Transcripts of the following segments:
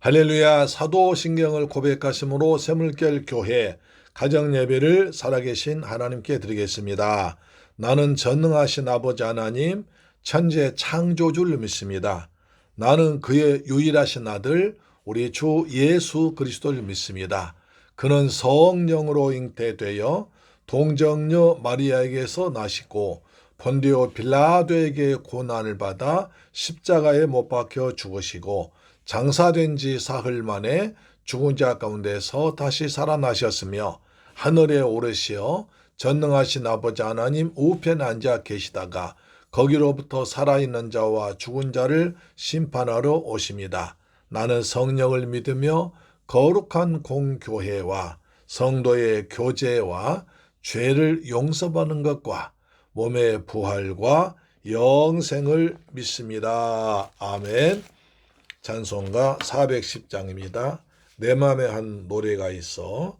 할렐루야. 사도신경을 고백하심으로 샘물결 교회 가정예배를 살아계신 하나님께 드리겠습니다. 나는 전능하신 아버지 하나님 천지의 창조주를 믿습니다. 나는 그의 유일하신 아들 우리 주 예수 그리스도를 믿습니다. 그는 성령으로 잉태되어 동정녀 마리아에게서 나시고 본디오 빌라도에게 고난을 받아 십자가에 못 박혀 죽으시고 장사된 지 사흘 만에 죽은 자 가운데서 다시 살아나셨으며 하늘에 오르시어 전능하신 아버지 하나님 우편에 앉아 계시다가 거기로부터 살아있는 자와 죽은 자를 심판하러 오십니다. 나는 성령을 믿으며 거룩한 공교회와 성도의 교제와 죄를 용서받는 것과 몸의 부활과 영생을 믿습니다. 아멘. 찬송가 410장입니다. 내 맘에 한 노래가 있어.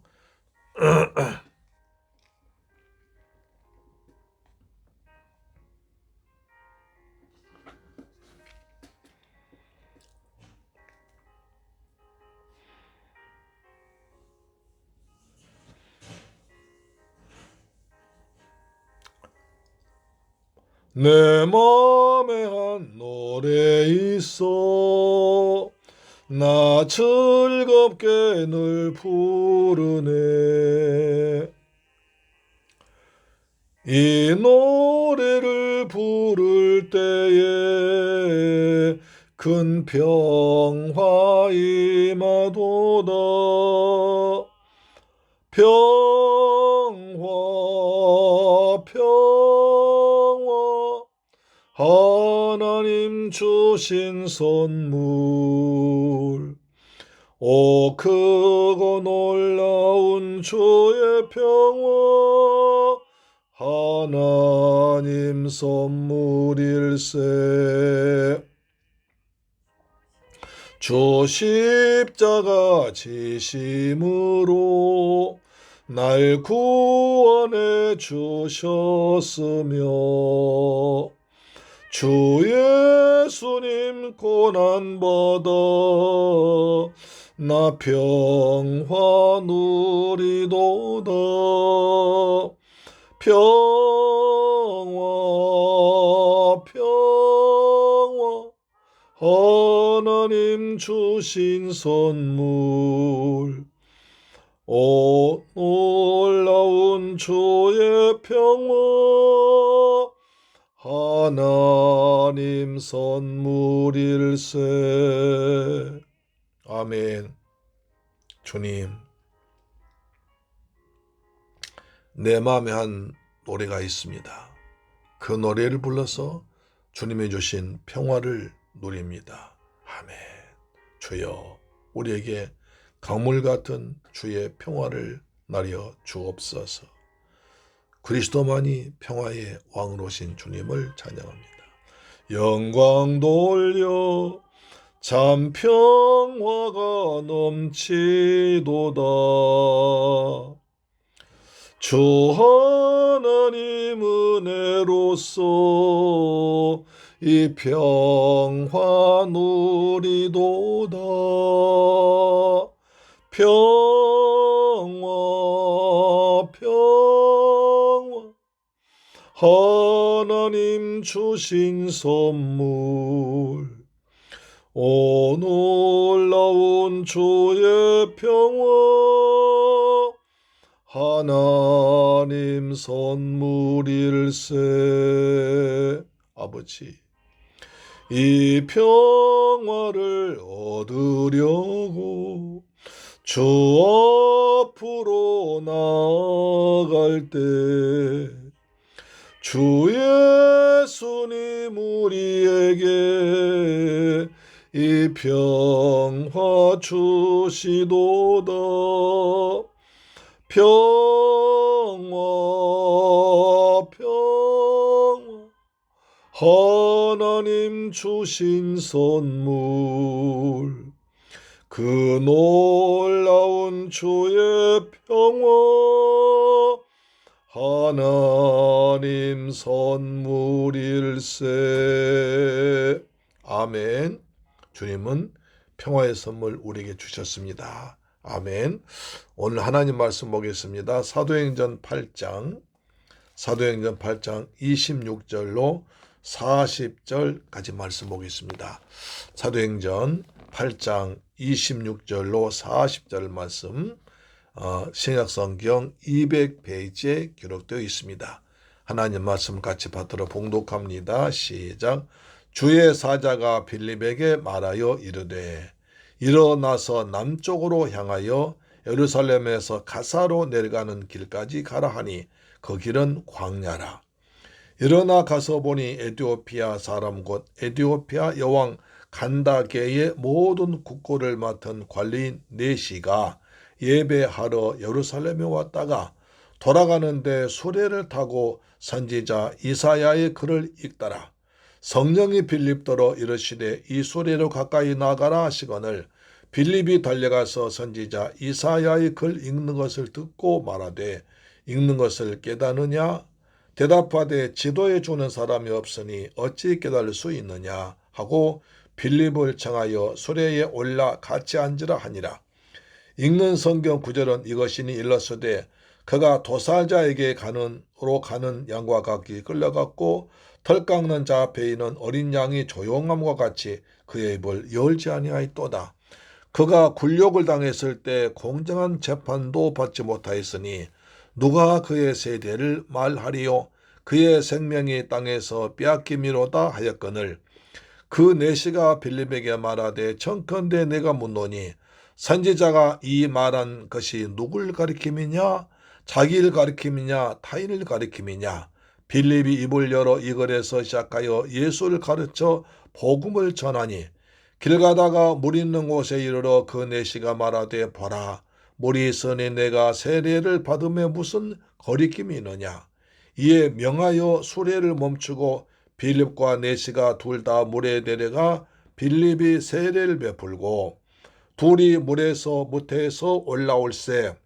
내 맘에 한 노래 있어 나 즐겁게 늘 부르네. 이 노래를 부를 때에 큰 평화 임하도다. 평화 평화 하나님 주신 선물 오 크고 놀라운 주의 평화 하나님 선물일세. 주 십자가 지심으로 날 구원해 주셨으며 주 예수님 고난받아 나 평화 누리도다. 평화 평화 하나님 주신 선물 오 놀라운 주의 평화 하나님 선물일세. 아멘. 주님, 내 마음에 한 노래가 있습니다. 그 노래를 불러서 주님이 주신 평화를 누립니다. 아멘. 주여, 우리에게 강물 같은 주의 평화를 나려 주옵소서. 그리스도만이 평화의 왕으로 오신 주님을 찬양합니다. 영광 돌려 참 평화가 넘치도다. 주 하나님 은혜로서 이 평화 누리도다. 평화 평화 하나님 주신 선물 오 놀라운 주의 평화 하나님 선물일세. 아버지, 이 평화를 얻으려고 주 앞으로 나아갈 때 주 예수님 우리에게 이 평화 주시도다. 평화 평화 하나님 주신 선물 그 놀라운 주의 평화 하나님 선물일세. 아멘. 주님은 평화의 선물 우리에게 주셨습니다. 아멘. 오늘 하나님 말씀 보겠습니다. 사도행전 8장 26절로 40절까지 말씀 보겠습니다. 사도행전 8장 26절로 40절 말씀 신약성경 200페이지에 기록되어 있습니다. 하나님 말씀 같이 받들어 봉독합니다. 시작. 주의 사자가 빌립에게 말하여 이르되 일어나서 남쪽으로 향하여 예루살렘에서 가사로 내려가는 길까지 가라 하니 그 길은 광야라. 일어나 가서 보니 에티오피아 사람 곧 에티오피아 여왕 간다게의 모든 국고를 맡은 관리인 네시가 예배하러 예루살렘에 왔다가 돌아가는데 수레를 타고 선지자 이사야의 글을 읽더라. 성령이 빌립더러 이르시되 이 수레로 가까이 나가라 하시거늘 빌립이 달려가서 선지자 이사야의 글 읽는 것을 듣고 말하되 읽는 것을 깨닫느냐? 대답하되 지도해 주는 사람이 없으니 어찌 깨달을 수 있느냐 하고 빌립을 청하여 수레에 올라 같이 앉으라 하니라. 읽는 성경 구절은 이것이니 일렀으되 그가 도살자에게 가는 양과 같이 끌려갔고 털 깎는 자 앞에 있는 어린 양이 조용함과 같이 그의 입을 열지 아니하였도다. 그가 굴욕을 당했을 때 공정한 재판도 받지 못하였으니 누가 그의 세대를 말하리요? 그의 생명이 땅에서 빼앗김이로다 하였거늘 그 내시가 빌립에게 말하되 청컨대 내가 묻노니 선지자가 이 말한 것이 누굴 가리킴이냐? 자기를 가리킴이냐? 타인을 가리킴이냐? 빌립이 입을 열어 이 글에서 시작하여 예수를 가르쳐 복음을 전하니 길 가다가 물 있는 곳에 이르러 그 내시가 말하되 보라 물이 있으니 내가 세례를 받음에 무슨 거리낌이 있느냐. 이에 명하여 수레를 멈추고 빌립과 내시가 둘 다 물에 내려가 빌립이 세례를 베풀고 둘이 물에서 올라올세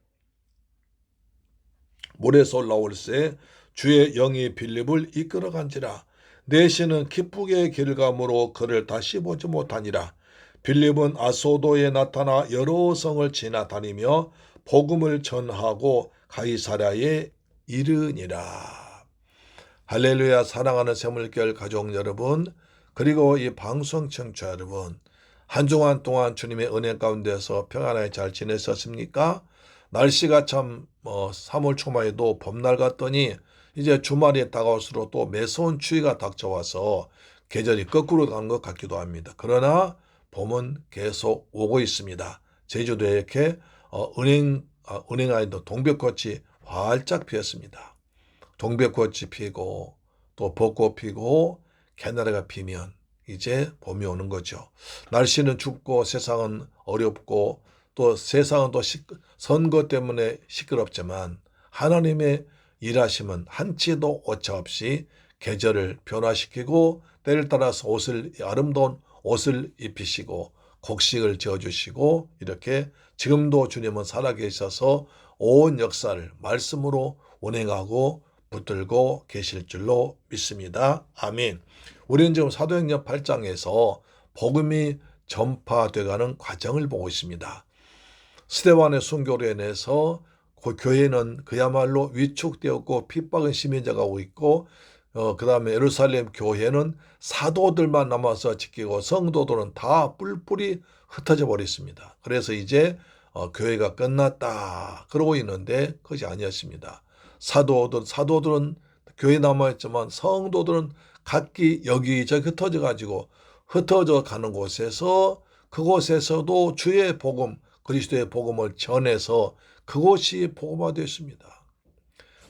주의 영이 빌립을 이끌어간지라. 내시는 기쁘게 길 가므로 그를 다시 보지 못하니라. 빌립은 아소도에 나타나 여러 성을 지나다니며 복음을 전하고 가이사랴에 이르니라. 할렐루야. 사랑하는 새물결 가족 여러분, 그리고 이 방송 청취자 여러분, 한 주간 동안 주님의 은혜 가운데서 평안하게 잘 지내셨습니까? 날씨가 참 3월 초말에도 봄날 같더니 이제 주말이 다가올수록 또 매서운 추위가 닥쳐와서 계절이 거꾸로 가는 것 같기도 합니다. 그러나 봄은 계속 오고 있습니다. 제주도에 이렇게 은행아이도 동백꽃이 활짝 피었습니다. 동백꽃이 피고 또 벚꽃 피고 개나리가 피면 이제 봄이 오는 거죠. 날씨는 춥고 세상은 어렵고 또 세상은 또 선거 때문에 시끄럽지만 하나님의 일하심은 한치도 오차 없이 계절을 변화시키고 때를 따라서 아름다운 옷을 입히시고 곡식을 지어주시고 이렇게 지금도 주님은 살아계셔서 온 역사를 말씀으로 운행하고 붙들고 계실 줄로 믿습니다. 아멘. 우리는 지금 사도행전 8장에서 복음이 전파되어가는 과정을 보고 있습니다. 스데반의 순교로 인해서 그 교회는 그야말로 위축되었고 핍박은 심해져가고 있고 그 다음에 예루살렘 교회는 사도들만 남아서 지키고 성도들은 다 뿔뿔이 흩어져 버렸습니다. 그래서 이제 교회가 끝났다 그러고 있는데 그것이 아니었습니다. 사도들은 교회에 남아있지만 성도들은 각기 여기저기 흩어져 가는 곳에서 그곳에서도 주의 복음 그리스도의 복음을 전해서 그곳이 복음화되었습니다.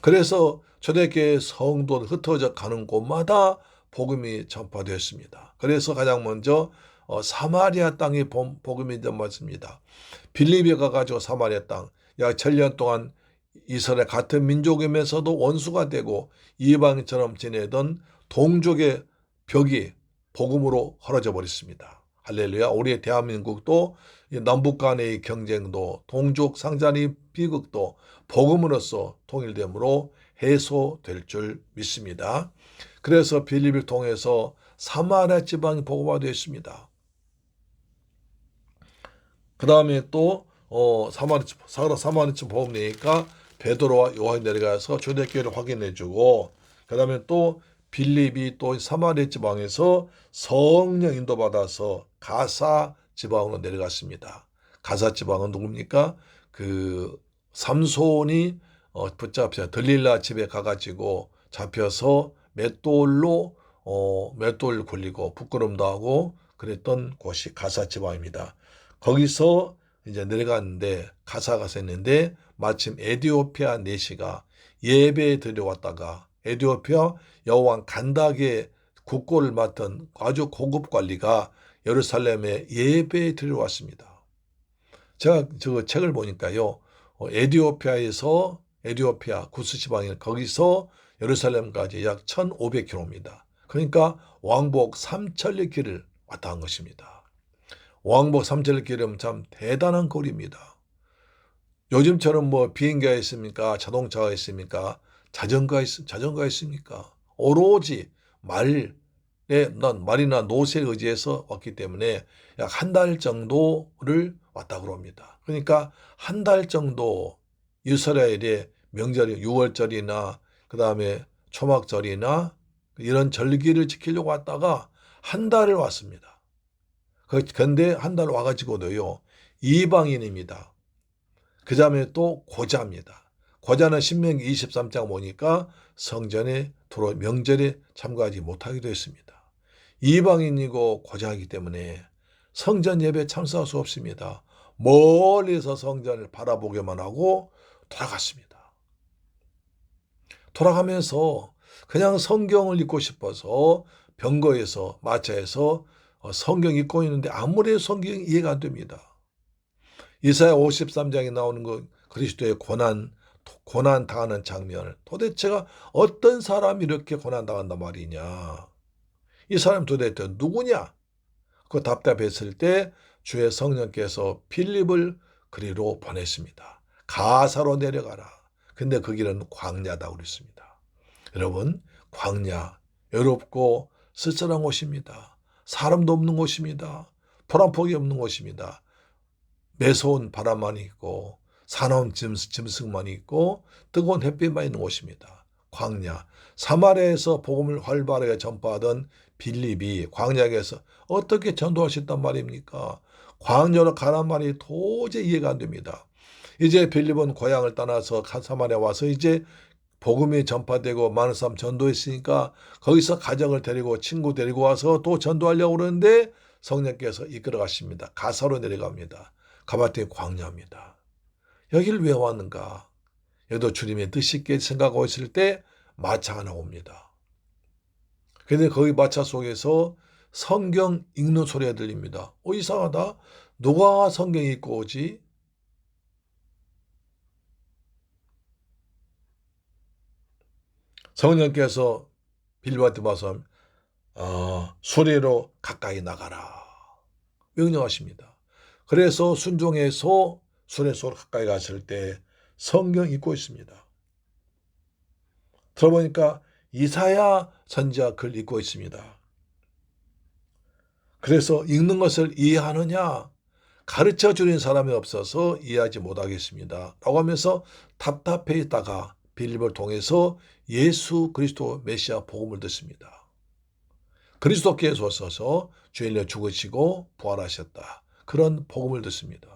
그래서 초대교회 성도들 흩어져 가는 곳마다 복음이 전파되었습니다. 그래서 가장 먼저 사마리아 땅이 복음이 전파했습니다. 빌립에 가가지고 사마리아 땅 약 7년 동안 이스라엘 같은 민족이면서도 원수가 되고 이방인처럼 지내던 동족의 벽이 복음으로 헐어져 버렸습니다. 할렐루야. 우리 대한민국도 남북 간의 경쟁도 동족 상잔의 비극도 복음으로써 통일됨으로 해소될 줄 믿습니다. 그래서 빌립을 통해서 사마리아 지방이 복음화되었습니다. 그 다음에 또 사마리쯤 복음 내니까 베드로와 요한이 내려가서 초대교회를 확인해주고, 그 다음에 또 빌립이 또 사마리아 지방에서 성령 인도받아서 가사 지방으로 내려갔습니다. 가사 지방은 누굽니까? 그 삼손이 붙잡혀 들릴라 집에 가가지고 잡혀서 맷돌 굴리고 부끄럼도 하고 그랬던 곳이 가사 지방입니다. 거기서 이제 내려갔는데 가사가 있는데 마침 에티오피아 내시가 예배 드려왔다가 에티오피아 여왕 간닥의 국고를 맡은 아주 고급 관리가 예루살렘에 예배 드려왔습니다. 제가 저 책을 보니까요, 에티오피아 구스 지방에 거기서 예루살렘까지 약 1,500km입니다. 그러니까 왕복 3천리 길을 왔다 한 것입니다. 왕복 3천리 길이면 참 대단한 거리입니다. 요즘처럼 뭐 비행기가 있습니까? 자동차가 있습니까? 자전거가 있습니까? 오로지 말이나 노새에 의지해서 왔기 때문에 약 한 달 정도를 왔다고 합니다. 그러니까 한 달 정도 이스라엘의 명절이 6월절이나 그 다음에 초막절이나 이런 절기를 지키려고 왔다가 한 달을 왔습니다. 그런데 한 달 와가지고도요, 이방인입니다. 그 다음에 또 고자입니다. 고자는 신명기 23장 보니까 성전에 들어 명절에 참가하지 못하기도 했습니다. 이방인이고 고자이기 때문에 성전 예배에 참석할 수 없습니다. 멀리서 성전을 바라보기만 하고 돌아갔습니다. 돌아가면서 그냥 성경을 읽고 싶어서 병거에서 마차에서 성경 읽고 있는데 아무리 성경이 이해가 안 됩니다. 이사야 53장에 나오는 그 그리스도의 고난 당하는 장면을 도대체가 어떤 사람이 이렇게 고난 당한단 말이냐. 이 사람 도대체 누구냐? 그 답답했을 때 주의 성령께서 빌립을 그리로 보냈습니다. 가사로 내려가라. 근데 그 길은 광야다 그랬습니다. 여러분, 광야 외롭고 쓸쓸한 곳입니다. 사람도 없는 곳입니다. 포란폭이 없는 곳입니다. 매서운 바람만 있고 사나운 짐승만 있고 뜨거운 햇빛만 있는 곳입니다. 광야. 사마리아에서 복음을 활발하게 전파하던 빌립이 광야에서 어떻게 전도할 수 있단 말입니까? 광야로 가란 말이 도저히 이해가 안 됩니다. 이제 빌립은 고향을 떠나서 사마리아 와서 이제 복음이 전파되고 많은 사람 전도했으니까 거기서 가정을 데리고 친구 데리고 와서 또 전도하려고 그러는데 성령께서 이끌어 가십니다. 가사로 내려갑니다. 가봤더니 광야입니다. 여기를 왜 왔는가? 여기도 주님의 뜻이 있게 생각하고 있을 때 마차 하나 옵니다. 그런데 거기 마차 속에서 성경 읽는 소리가 들립니다. 이상하다. 누가 성경 읽고 오지? 성령께서 빌립한테 와서 소리로 가까이 나가라 명령하십니다. 그래서 순종해서 수레소로 가까이 갔을 때 성경 읽고 있습니다. 들어보니까 이사야 선지자 글 읽고 있습니다. 그래서 읽는 것을 이해하느냐? 가르쳐 주는 사람이 없어서 이해하지 못하겠습니다. 라고 하면서 답답해 있다가 빌립을 통해서 예수 그리스도 메시아 복음을 듣습니다. 그리스도께서 오셔서 죄인을 죽으시고 부활하셨다. 그런 복음을 듣습니다.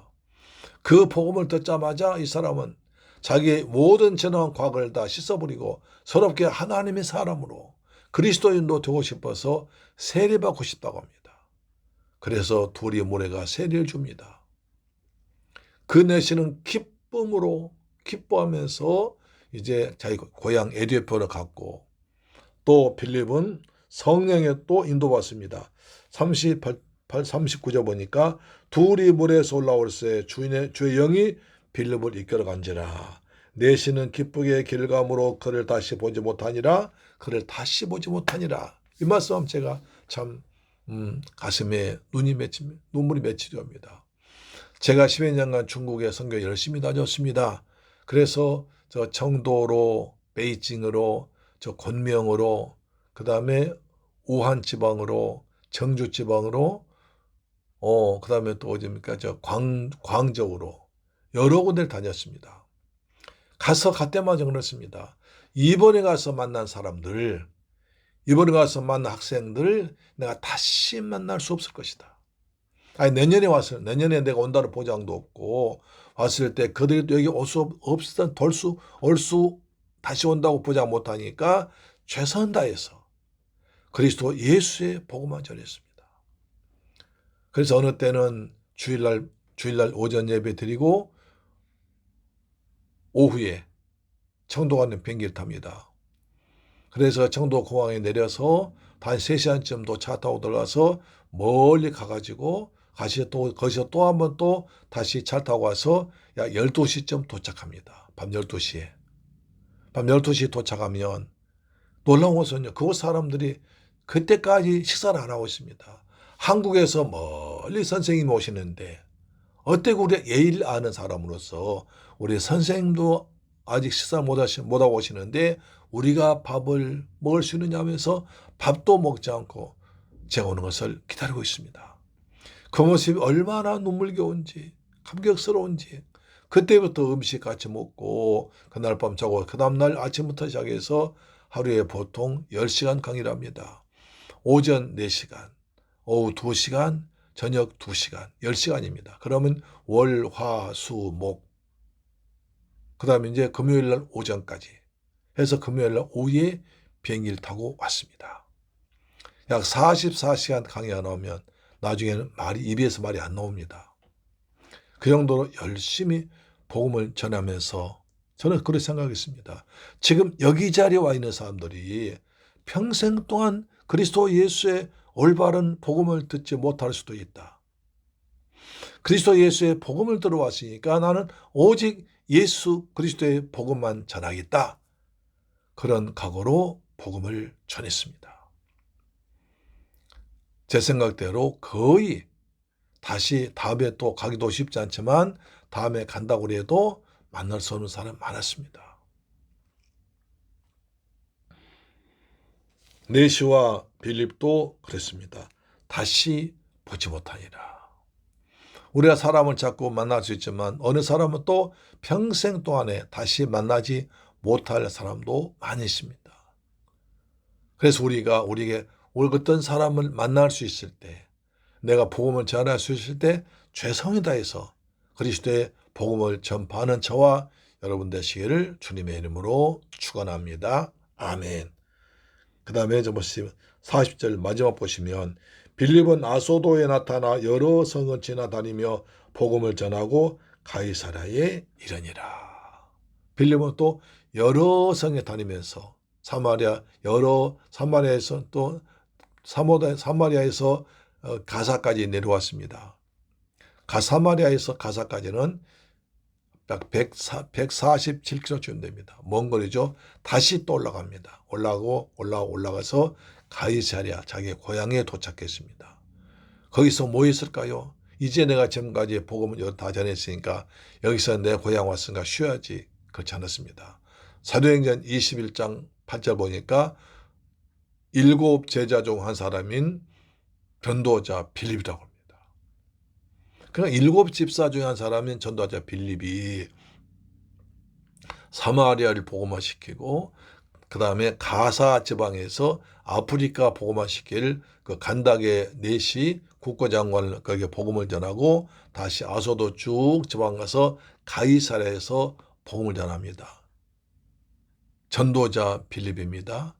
그 복음을 듣자마자 이 사람은 자기의 모든 지나온 과거를 다 씻어버리고 새롭게 하나님의 사람으로 그리스도인도 되고 싶어서 세례받고 싶다고 합니다. 그래서 둘이 모래가 세례를 줍니다. 그 내시는 기뻐하면서 이제 자기 고향 에디오피아로 갔고 또 빌립은 성령에 또 인도받습니다. 39절 보니까 둘이 물에서 올라올 때 주의 영이 빌립을 이끌어 간지라. 내시는 기쁘게 길 감으로 그를 다시 보지 못하니라. 이 말씀 제가 참 가슴에 눈물이 맺히렵니다. 제가 10여 년간 중국에 선교 열심히 다녔습니다. 그래서 저 청도로 베이징으로 저 곤명으로 그 다음에 우한 지방으로 정주 지방으로 그다음에 또 어디입니까? 광저우로 여러 군데를 다녔습니다. 갈 때마다 그렇습니다. 이번에 가서 만난 사람들, 이번에 가서 만난 학생들을 내가 다시 만날 수 없을 것이다. 아니, 내년에 내가 온다는 보장도 없고, 왔을 때 그들이 또 여기 올 수 없으던 다시 온다고 보장 못하니까 최선 다해서 그리스도 예수의 복음만 전했습니다. 그래서 어느 때는 주일날 오전 예배 드리고, 오후에 청도 가는 비행기를 탑니다. 그래서 청도 공항에 내려서 한 3시간쯤 또 차 타고 들어가서 멀리 가가지고 거기서 또 한 번 또 다시 차 타고 와서 약 12시쯤 도착합니다. 밤 12시에. 밤 12시에 도착하면 놀라운 것은요, 그곳 사람들이 그때까지 식사를 안 하고 있습니다. 한국에서 멀리 선생님이 오시는데 어떻게 우리가 예의를 아는 사람으로서 우리 선생님도 아직 식사 못하고 오시는데 우리가 밥을 먹을 수 있느냐 하면서 밥도 먹지 않고 제가 오는 것을 기다리고 있습니다. 그 모습이 얼마나 눈물겨운지 감격스러운지, 그때부터 음식 같이 먹고 그날 밤 자고 그 다음날 아침부터 시작해서 하루에 보통 10시간 강의를 합니다. 오전 4시간, 오후 2시간, 저녁 2시간, 10시간입니다. 그러면 월, 화, 수, 목, 그 다음에 이제 금요일 날 오전까지 해서 금요일 날 오후에 비행기를 타고 왔습니다. 약 44시간 강의 안 하면 나중에는 입에서 말이 안 나옵니다. 그 정도로 열심히 복음을 전하면서 저는 그렇게 생각했습니다. 지금 여기 자리에 와 있는 사람들이 평생 동안 그리스도 예수의 올바른 복음을 듣지 못할 수도 있다. 그리스도 예수의 복음을 들어왔으니까 나는 오직 예수 그리스도의 복음만 전하겠다. 그런 각오로 복음을 전했습니다. 제 생각대로 거의 다시 다음에 또 가기도 쉽지 않지만 다음에 간다고 해도 만날 수 없는 사람 많았습니다. 네시와 빌립도 그랬습니다. 다시 보지 못하니라. 우리가 사람을 자꾸 만날 수 있지만 어느 사람은 또 평생 동안에 다시 만나지 못할 사람도 많이 있습니다. 그래서 우리에게 어떤 사람을 만날 수 있을 때, 내가 복음을 전할 수 있을 때 최선을 다해서 그리스도의 복음을 전파하는 저와 여러분 되시기를 주님의 이름으로 축원합니다. 아멘. 그 다음에 40절 마지막 보시면 빌립은 아소도에 나타나 여러 성을 지나다니며 복음을 전하고 가이사랴에 이르니라. 빌립은 또 여러 성에 다니면서 사마리아에서 또 사마리아에서 가사까지 내려왔습니다. 사마리아에서 가사까지는 약 147km쯤 됩니다. 먼 거리죠. 다시 또 올라갑니다. 올라가서 가이사랴, 자기 고향에 도착했습니다. 거기서 뭐 했을까요? 이제 내가 지금까지 복음을 다 전했으니까 여기서 내 고향 왔으니까 쉬어야지. 그렇지 않았습니다. 사도행전 21장 8절 보니까 7 제자 중 한 사람인 전도자 빌립이라고 합니다. 그러니까 7 집사 중에 한 사람인 전도자 빌립이 사마리아를 복음화시키고 그 다음에 가사 지방에서 아프리카 복음화시킬 그 간닥의 네시 국가장관을 거기에 복음을 전하고 다시 아소도 쭉 지방 가서 가이사랴에서 복음을 전합니다. 전도자 빌립입니다.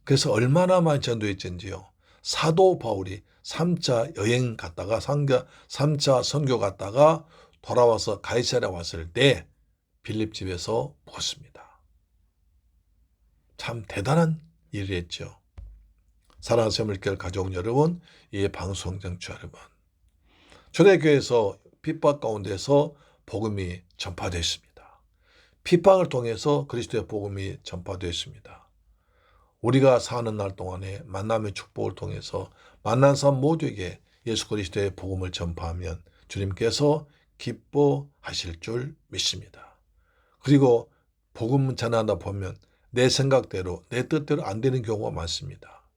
그래서 얼마나 많이 전도했는지요. 사도 바울이 3차 여행 갔다가 3차 선교 갔다가 돌아와서 가이사랴 왔을 때 빌립 집에서 묵었습니다. 참 대단한 일이었죠. 사랑하는 새물결 가족 여러분, 이 방송 정치 여러분, 초대교회에서 핍박 가운데서 복음이 전파됐습니다. 핍박을 통해서 그리스도의 복음이 전파됐습니다. 우리가 사는 날 동안에 만남의 축복을 통해서 만난 사람 모두에게 예수 그리스도의 복음을 전파하면 주님께서 기뻐하실 줄 믿습니다. 그리고 복음 전하다 보면 내 생각대로 내 뜻대로 안 되는 경우가 많습니다.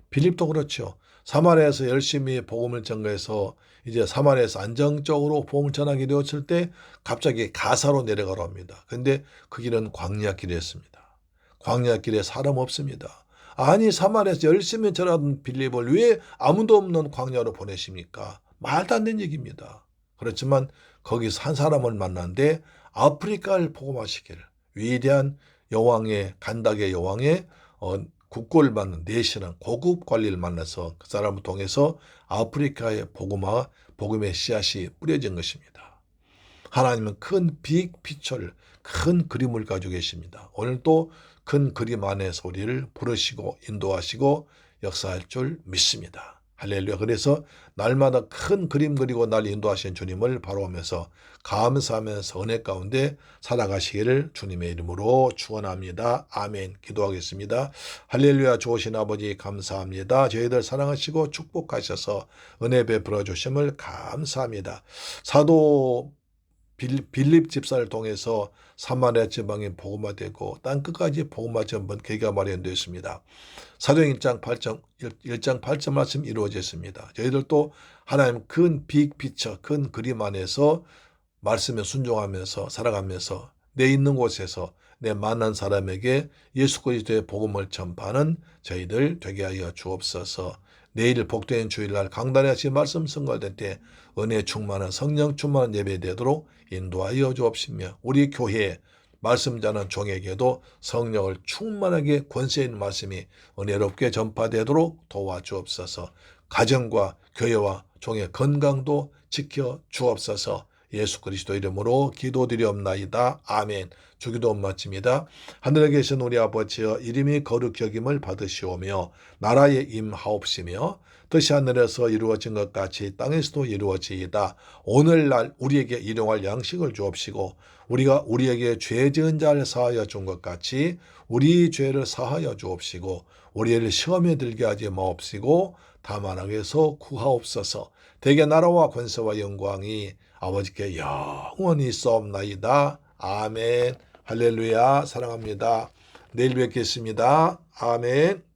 빌립도 그렇죠. 사마리아에서 열심히 복음을 전가해서 이제 사마리아에서 안정적으로 복음을 전하게 되었을 때 갑자기 가사로 내려가라 합니다. 근데 그 길은 광야길이었습니다. 광야길에 사람 없습니다. 아니 사마리아에서 열심히 전하던 빌립을 왜 아무도 없는 광야로 보내십니까? 말도 안 되는 얘기입니다. 그렇지만 거기서 한 사람을 만났는데 아프리카를 복음화시킬 위대한 여왕의 간닥의 여왕의 국고를 받는 내신한 고급 관리를 만나서 그 사람을 통해서 아프리카의 복음의 씨앗이 뿌려진 것입니다. 하나님은 큰 빅피처를 큰 그림을 가지고 계십니다. 오늘도 큰 그림 안에서 우리를 부르시고 인도하시고 역사할 줄 믿습니다. 할렐루야. 그래서 날마다 큰 그림 그리고 날 인도하신 주님을 바라보면서 감사하면서 은혜 가운데 살아가시기를 주님의 이름으로 축원합니다. 아멘. 기도하겠습니다. 할렐루야. 좋으신 아버지 감사합니다. 저희들 사랑하시고 축복하셔서 은혜 베풀어 주심을 감사합니다. 사도 빌립 집사를 통해서 사마리아 지방에 복음화되고 땅끝까지 복음화 전번 계기가 마련되었습니다. 사도행 1장 8절 말씀 이루어졌습니다. 저희들도 하나님 큰 빅피처 큰 그림 안에서 말씀에 순종하면서 살아가면서 내 있는 곳에서 내 만난 사람에게 예수 그리스도의 복음을 전파하는 저희들 되게 하여 주옵소서. 내일 복된 주일날 강단에 하신 말씀 선거될 때 은혜 충만한 성령 충만한 예배 되도록 인도하여 주옵시며 우리 교회에 말씀 전하는 종에게도 성령을 충만하게 권세 있는 말씀이 은혜롭게 전파되도록 도와주옵소서. 가정과 교회와 종의 건강도 지켜 주옵소서. 예수 그리스도 이름으로 기도드리옵나이다. 아멘. 주기도 마칩니다. 하늘에 계신 우리 아버지여 이름이 거룩히 여김을 받으시오며 나라에 임하옵시며 뜻이 하늘에서 이루어진 것 같이 땅에서도 이루어지이다. 오늘날 우리에게 일용할 양식을 주옵시고 우리가 우리에게 죄 지은 자를 사하여 준 것 같이 우리 죄를 사하여 주옵시고 우리를 시험에 들게 하지 마옵시고 다만 악에서 구하옵소서. 대개 나라와 권세와 영광이 아버지께 영원히 있사옵나이다. 아멘. 할렐루야. 사랑합니다. 내일 뵙겠습니다. 아멘.